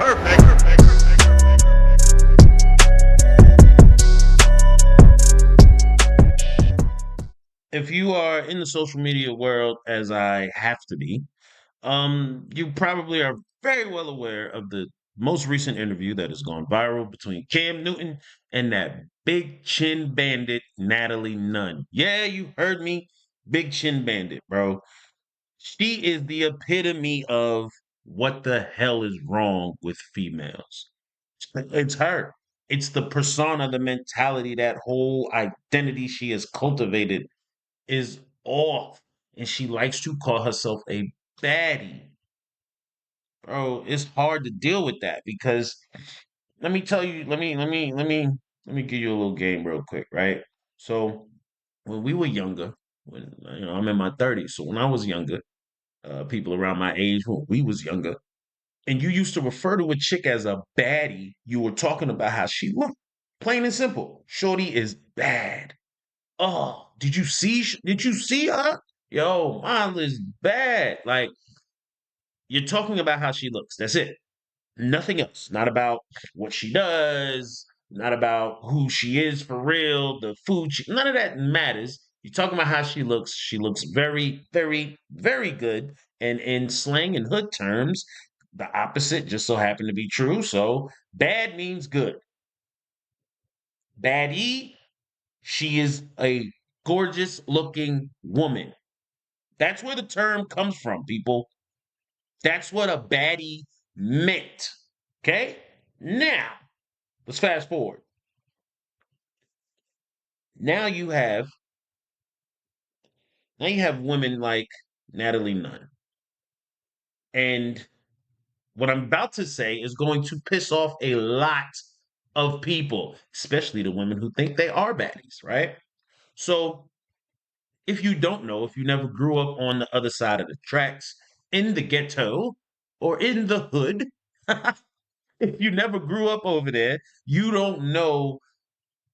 If you are in the social media world, as I have to be, you probably are very well aware of the most recent interview that has gone viral between Cam Newton and that big chin bandit, Natalie Nunn. Yeah, you heard me. Big chin bandit, bro. She is the epitome of what the hell is wrong with females. It's her. It's the persona, the mentality, that whole identity she has cultivated is off. And she likes to call herself a baddie. Bro, it's hard to deal with that because let me tell you, let me give you a little game real quick, right? So when we were younger, when I'm in my 30s, so when I was younger, people around my age when we was younger, and you used to refer to a chick as a baddie, you were talking about how she looked. Plain and simple. Shorty is bad. Oh, did you see her? Yo, mine is bad. Like, you're talking about how she looks. That's it. Nothing else. Not about what she does, not about who she is for real, the food none of that matters. You're talking about how she looks. She looks very, very, very good. And in slang and hood terms, the opposite just so happened to be true. So bad means good. Baddie, she is a gorgeous looking woman. That's where the term comes from, people. That's what a baddie meant. Okay? Now, let's fast forward. Now you have now you have women like Natalie Nunn. And what I'm about to say is going to piss off a lot of people, especially the women who think they are baddies, right? So, if you don't know, if you never grew up on the other side of the tracks, in the ghetto or in the hood, if you never grew up over there, you don't know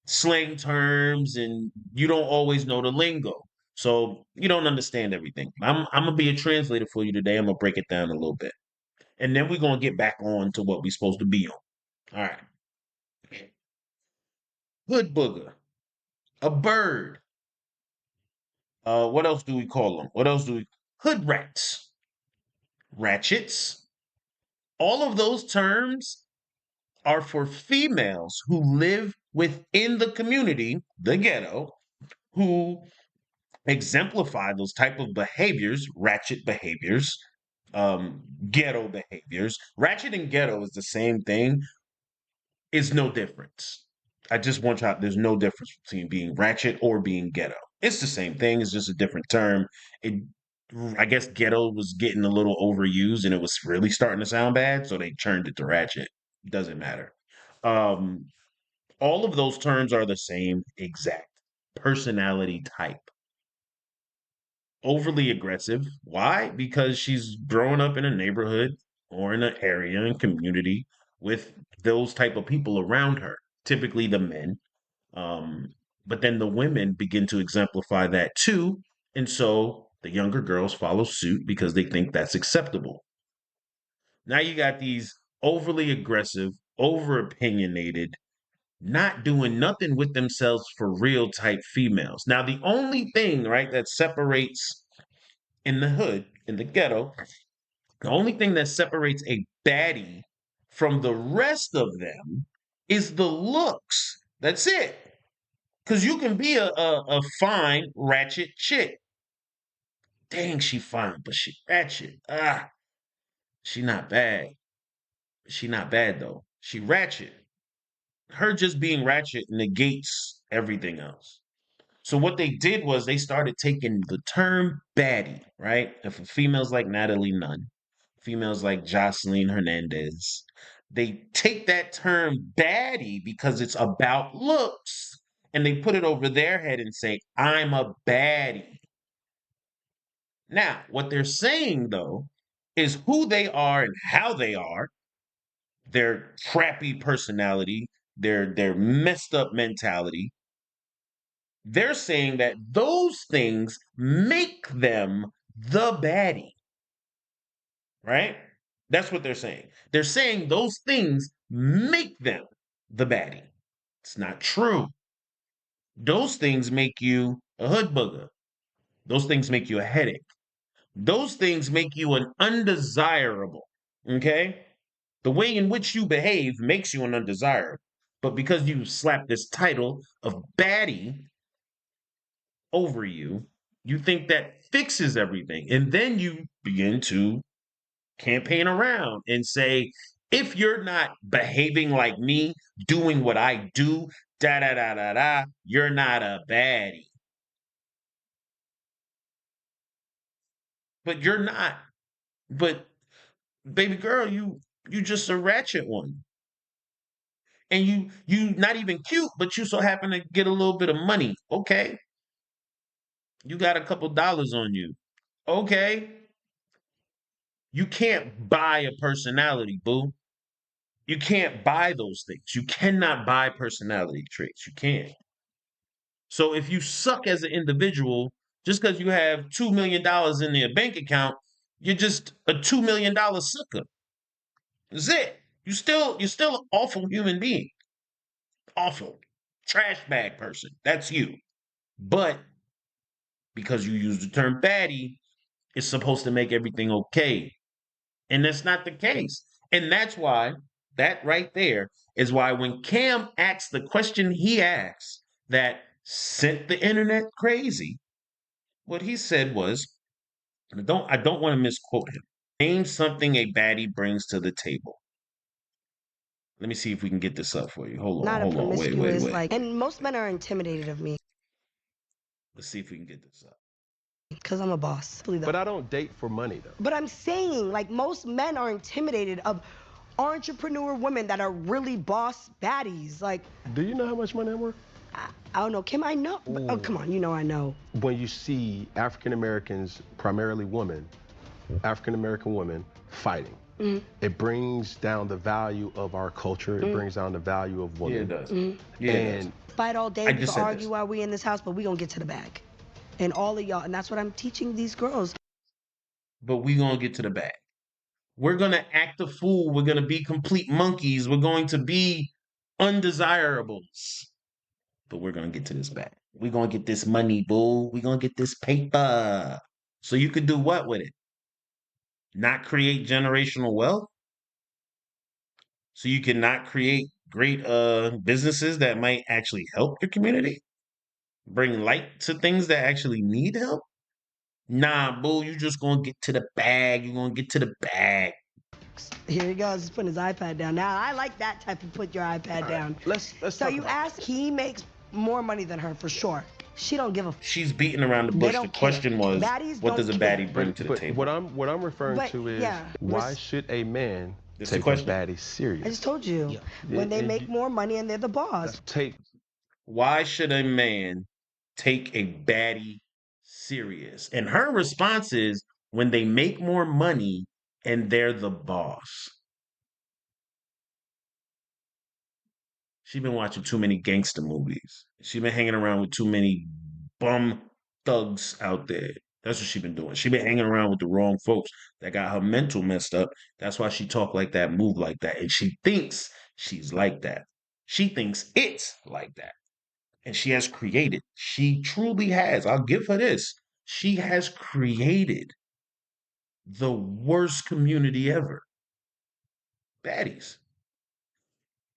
slang terms and you don't always know the lingo. So you don't understand everything. I'm gonna be a translator for you today. I'm gonna break it down a little bit. And then we're gonna get back on to what we're supposed to be on. All right. Hood booger. A bird. What else do we call them? What else do we hood rats? Ratchets. All of those terms are for females who live within the community, the ghetto, who exemplify those type of behaviors, ratchet behaviors, ghetto behaviors. Ratchet and ghetto is the same thing. It's no difference. I just want y'all. There's no difference between being ratchet or being ghetto. It's the same thing. It's just a different term. It, I guess, ghetto was getting a little overused, and it was really starting to sound bad, so they turned it to ratchet. Doesn't matter. Um, all of those terms are the same exact personality type. Overly aggressive. Why? Because she's growing up in a neighborhood or in an area and community with those type of people around her, typically the men. Um, but then the women begin to exemplify that too. And so the younger girls follow suit because they think that's acceptable. Now you got these overly aggressive, over opinionated, not doing nothing with themselves for real type females. Now, the only thing, right, that separates in the hood, in the ghetto, the only thing that separates a baddie from the rest of them is the looks. That's it. Because you can be a fine, ratchet chick. Dang, she fine, but she ratchet. Ah, she not bad. She not bad, though. She ratchet. Her just being ratchet negates everything else. So what they did was they started taking the term baddie, right? And for females like Natalie Nunn, females like Jocelyn Hernandez, they take that term baddie because it's about looks and they put it over their head and say, I'm a baddie. Now, what they're saying though is who they are and how they are, their crappy personality, their messed up mentality. They're saying that those things make them the baddie, right? That's what they're saying. They're saying those things make them the baddie. It's not true. Those things make you a hood booger. Those things make you a headache. Those things make you an undesirable. Okay? The way in which you behave makes you an undesirable. But because you slap this title of baddie over you, you think that fixes everything. And then you begin to campaign around and say, if you're not behaving like me, doing what I do, da da da da da, you're not a baddie. But you're not. But baby girl, you just a ratchet one. And you not even cute, but you so happen to get a little bit of money. Okay. You got a couple dollars on you. Okay. You can't buy a personality, boo. You can't buy those things. You cannot buy personality traits. You can't. So if you suck as an individual, just because you have $2 million in your bank account, you're just a $2 million sucker. That's it. You're still an awful human being. Awful. Trash bag person. That's you. But because you use the term baddie, it's supposed to make everything okay. And that's not the case. And that's why, that right there is why when Cam asked the question he asked that sent the internet crazy, what he said was, I don't want to misquote him. Name something a baddie brings to the table. Let me see if we can get this up for you. Not a Hold on, promiscuous, wait. like, and most men are intimidated of me Let's see if we can get this up. because I'm a boss. But I don't date for money, though. But I'm saying, like, most men are intimidated of entrepreneur women that are really boss baddies. Like, Do you know how much money I'm worth? I don't know. Kim, I know. Oh, come on. You know I know. When you see African Americans, primarily women, African American women, fighting, it brings down the value of our culture. It brings down the value of Yeah, it women. does. Yeah, it does. And Fight all day. I We just can said argue this. while we in this house, but we gonna get to the bag. And all of y'all, and that's what I'm teaching these girls. But we gonna get to the bag. We're gonna act a fool. We're gonna be complete monkeys. We're going to be undesirables. But we're gonna get to this bag. We're gonna get this money, boo. We're gonna get this paper. So you could do what with it? Not create generational wealth? So you cannot create great businesses that might actually help your community? Bring light to things that actually need help? Nah, boo, you just gonna get to the bag. You're gonna get to the bag. Here he goes. He's putting his iPad down. Now I like that type of put your iPad down. let's So talk you about ask, he makes more money than her for sure. She don't give a. She's beating around the They bush. The don't care. question was, Baddies what does don't a care. baddie bring to the But table? what I'm referring But, to is yeah, why should a man That's the take a question. baddie serious? I just told you. When they make more money and they're the boss. Take Why should a man take a baddie serious? And her response is when they make more money and they're the boss. She's been watching too many gangster movies. She's been hanging around with too many bum thugs out there. That's what she's been doing. She's been hanging around with the wrong folks that got her mental messed up. That's why she talk like that, move like that, and she thinks she's like that. She thinks it's like that. And she has created. She truly has. I'll give her this. She has created the worst community ever. Baddies.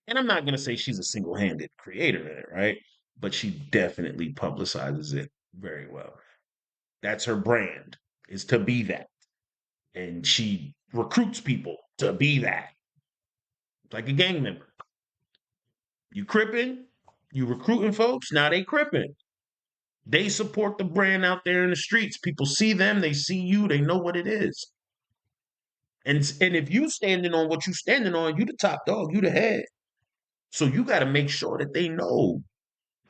And I'm not going to say she's a single handed creator in it, right? But she definitely publicizes it very well. That's her brand, is to be that. And she recruits people to be that. Like a gang member. You crippin', you recruiting folks, now they crippin'. They support the brand out there in the streets. People see them, they see you, they know what it is. And if you standing on what you standing on, you the top dog, you the head. So you got to make sure that they know.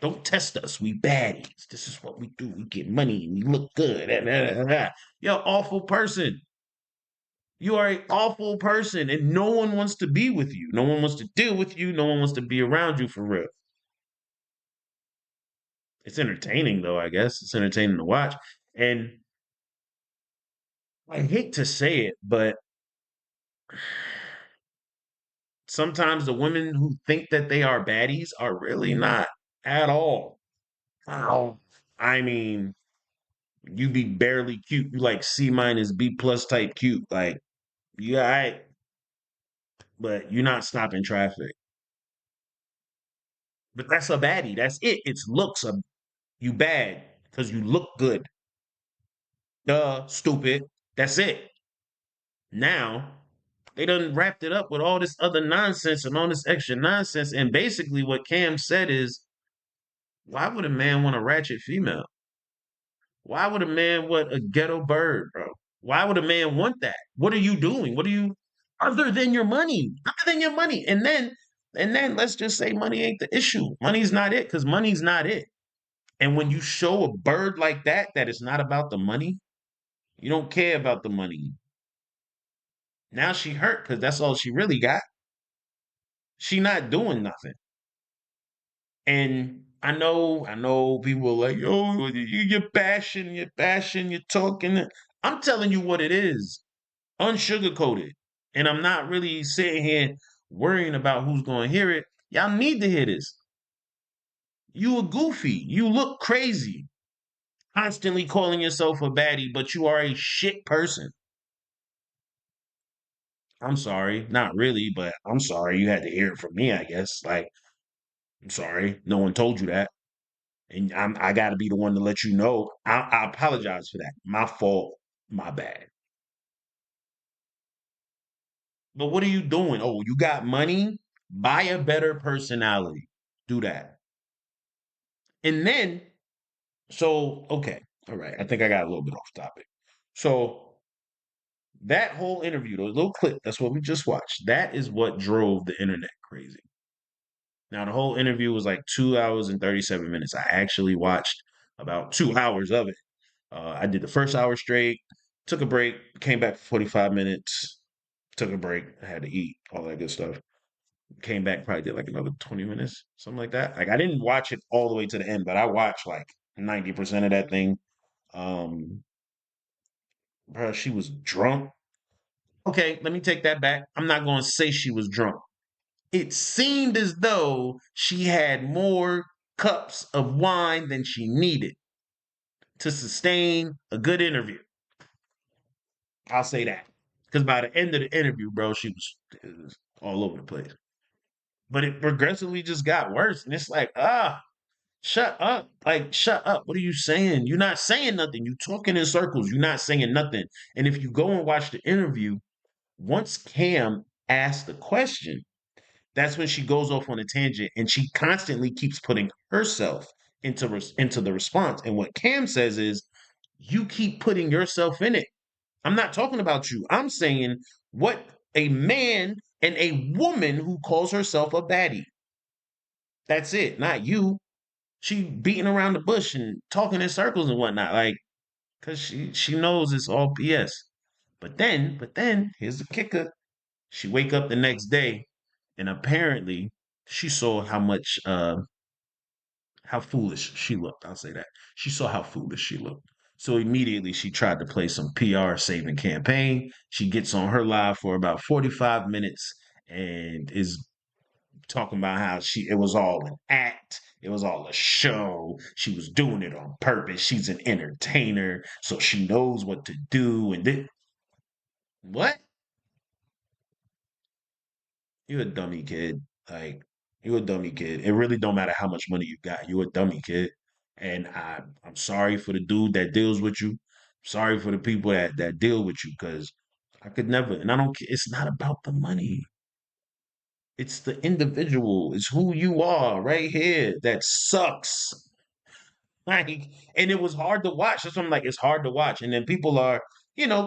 Don't test us. We baddies. This is what we do. We get money. We look good. You're an awful person. You are an awful person, and no one wants to be with you. No one wants to deal with you. No one wants to be around you for real. It's entertaining, though, I guess. It's entertaining to watch. And I hate to say it, but Sometimes the women who think that they are baddies are really not at all. Wow. I mean, you be barely cute. You like C minus B plus type cute. Like, you all right, but you're not stopping traffic. But that's a baddie. That's it. It's looks. You bad because you look good. Duh, stupid. That's it. Now, they done wrapped it up with all this other nonsense and all this extra nonsense. And basically, what Cam said is, why would a man want a ratchet female? Why would a man want a ghetto bird, bro? Why would a man want that? What are you doing? What are you other than your money? Other than your money. And then let's just say money ain't the issue. Money's not it, because money's not it. And when you show a bird like that it's not about the money, you don't care about the money. Now she hurt because that's all she really got. She not doing nothing. And I know people are like, oh, you're bashing, you're talking. I'm telling you what it is, unsugarcoated. And I'm not really sitting here worrying about who's going to hear it. Y'all need to hear this. You a goofy. You look crazy. Constantly calling yourself a baddie, but you are a shit person. I'm sorry. Not really, but I'm sorry. You had to hear it from me, I guess. Like, I'm sorry. No one told you that. And I got to be the one to let you know. I apologize for that. My fault. My bad. But what are you doing? Oh, you got money? Buy a better personality. Do that. And then, so, okay. All right. I think I got a little bit off topic. So, that whole interview, those little clip, that's what we just watched. That is what drove the internet crazy. Now, the whole interview was like 2 hours and 37 minutes. I actually watched about 2 hours of it. I did the first hour straight, took a break, came back for 45 minutes, took a break. I had to eat, all that good stuff. Came back, probably did like another 20 minutes, something like that. Like, I didn't watch it all the way to the end, but I watched like 90% of that thing. Um, Bro, she was drunk. Okay, let me take that back. I'm not going to say she was drunk. It seemed as though she had more cups of wine than she needed to sustain a good interview. I'll say that. Because by the end of the interview, bro, it was all over the place. But it progressively just got worse. And it's like, shut up. Like, shut up. What are you saying? You're not saying nothing. You talking in circles. You're not saying nothing. And if you go and watch the interview, once Cam asked the question, that's when she goes off on a tangent and she constantly keeps putting herself into the response. And what Cam says is, you keep putting yourself in it. I'm not talking about you. I'm saying what a man and a woman who calls herself a baddie. That's it, not you. She beating around the bush and talking in circles and whatnot, like, cause she knows it's all BS. But then here's the kicker. She wake up the next day and apparently she saw how foolish she looked. I'll say that. She saw how foolish she looked. So immediately she tried to play some PR saving campaign. She gets on her live for about 45 minutes and is talking about how it was all an act. It was all a show. She was doing it on purpose. She's an entertainer, so she knows what to do. And then, what? You a dummy kid. Like, you a dummy kid. It really don't matter how much money you got. You a dummy kid. And I'm sorry for the dude that deals with you. Sorry for the people that deal with you, because I could never. And I don't. It's not about the money. It's the individual. It's who you are right here. That sucks. Like, and it was hard to watch. That's why I'm like, it's hard to watch. And then people are,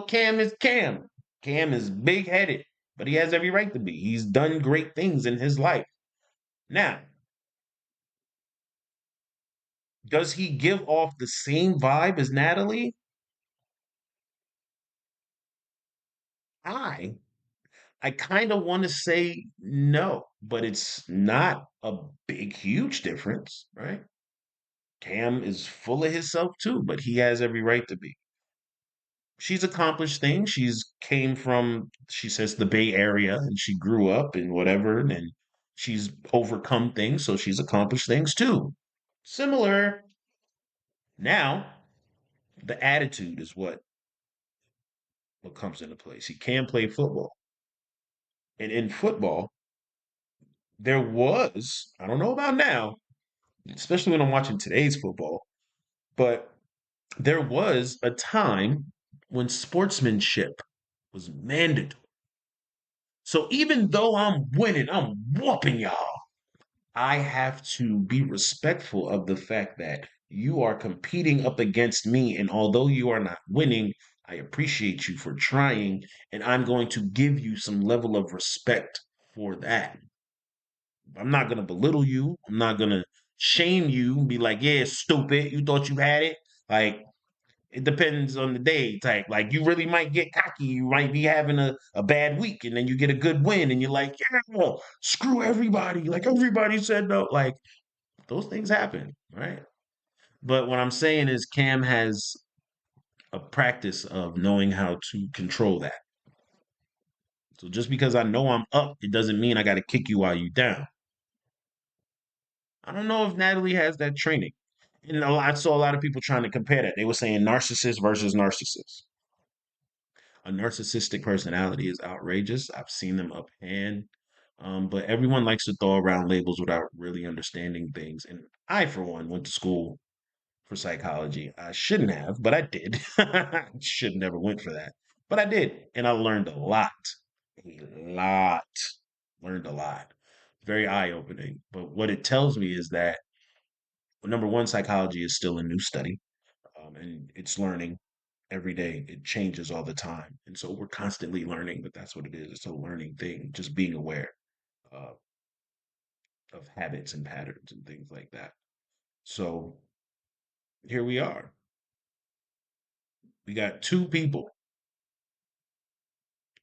Cam is Cam. Cam is big headed, but he has every right to be. He's done great things in his life. Now, does he give off the same vibe as Natalie? I I kind of want to say no, but it's not a big, huge difference, right? Cam is full of himself too, but he has every right to be. she's accomplished things. She's came from, she says, the Bay Area, and she grew up and whatever, and she's overcome things, so she's accomplished things too. Similar. Now, the attitude is what comes into place. He can play football. And in football, there was, I don't know about now, especially when I'm watching today's football, but there was a time when sportsmanship was mandatory. So even though I'm winning, I'm whooping y'all. I have to be respectful of the fact that you are competing up against me. And although you are not winning, I appreciate you for trying. And I'm going to give you some level of respect for that. I'm not going to belittle you. I'm not going to shame you and be like, yeah, stupid. You thought you had it. Like, it depends on the day type. Like you really might get cocky. You might be having a bad week and then you get a good win and you're like, yeah, screw everybody. Like everybody said no. Like those things happen, right? But what I'm saying is Cam has a practice of knowing how to control that. So just because I know I'm up, it doesn't mean I got to kick you while you down. I don't know if Natalie has that training. And I saw a lot of people trying to compare that. They were saying narcissist versus narcissist. A narcissistic personality is outrageous. I've seen them up hand. But everyone likes to throw around labels without really understanding things. And I, for one, went to school for psychology. I shouldn't have, but I did. Should never went for that, but I did, and I learned a lot, learned a lot. Very eye opening. But what it tells me is that number one, psychology is still a new study, and it's learning every day. It changes all the time, and so we're constantly learning. But that's what it is. It's a learning thing. Just being aware uh, of habits and patterns and things like that. So here we are. We got two people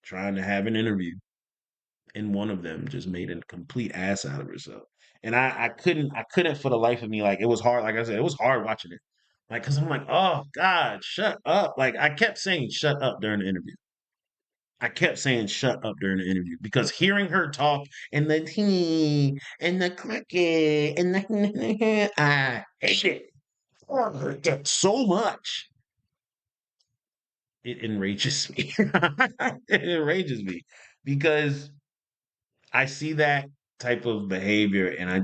trying to have an interview, and one of them just made a complete ass out of herself. And I couldn't for the life of me. Like it was hard. Like I said, it was hard watching it. Like, cause I'm like, oh God, shut up. Like I kept saying shut up during the interview. I kept saying shut up during the interview because hearing her talk and the tea and the cricket and the I hate it. Oh, I hate that so much. It enrages me. It enrages me because I see that type of behavior and I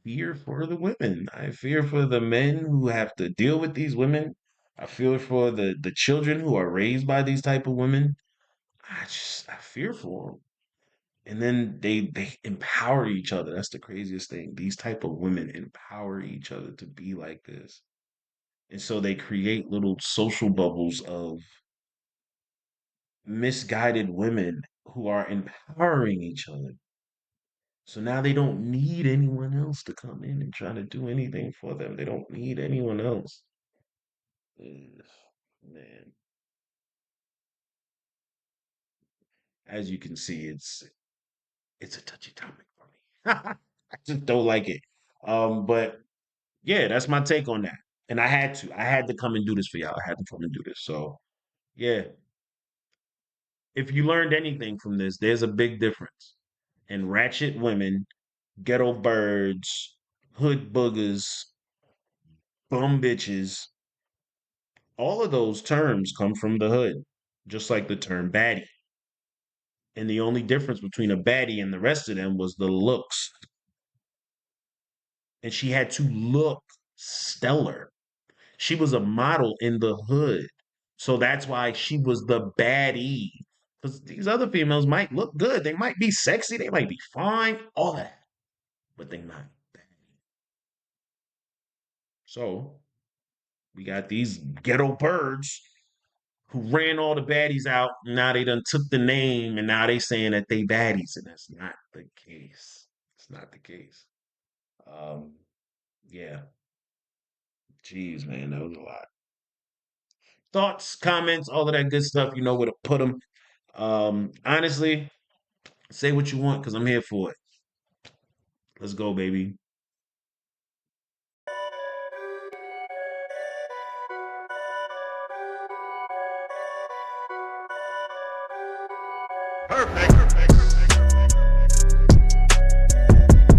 fear for the women. I fear for the men who have to deal with these women. I fear for the children who are raised by these type of women. I fear for them. And then they empower each other. That's the craziest thing. These type of women empower each other to be like this. And so they create little social bubbles of misguided women who are empowering each other. So now they don't need anyone else to come in and try to do anything for them. They don't need anyone else. Ugh, man, as you can see, it's a touchy topic for me. I just don't like it. But yeah, that's my take on that. And I had to come and do this for y'all. I had to come and do this. So yeah, if you learned anything from this, there's a big difference. And ratchet women, ghetto birds, hood boogers, bum bitches, all of those terms come from the hood, just like the term baddie. And the only difference between a baddie and the rest of them was the looks. And she had to look stellar. She was a model in the hood. So that's why she was the baddie. Because these other females might look good. They might be sexy. They might be fine. All that. But they're not baddie. So we got these ghetto birds who ran all the baddies out. Now they done took the name and now they saying that they baddies, and that's not the case. It's not the case. Um, yeah. Jeez, man, that was a lot. Thoughts, comments, all of that good stuff. You know where to put them. Honestly, say what you want because I'm here for it. Let's go, baby. Perfect.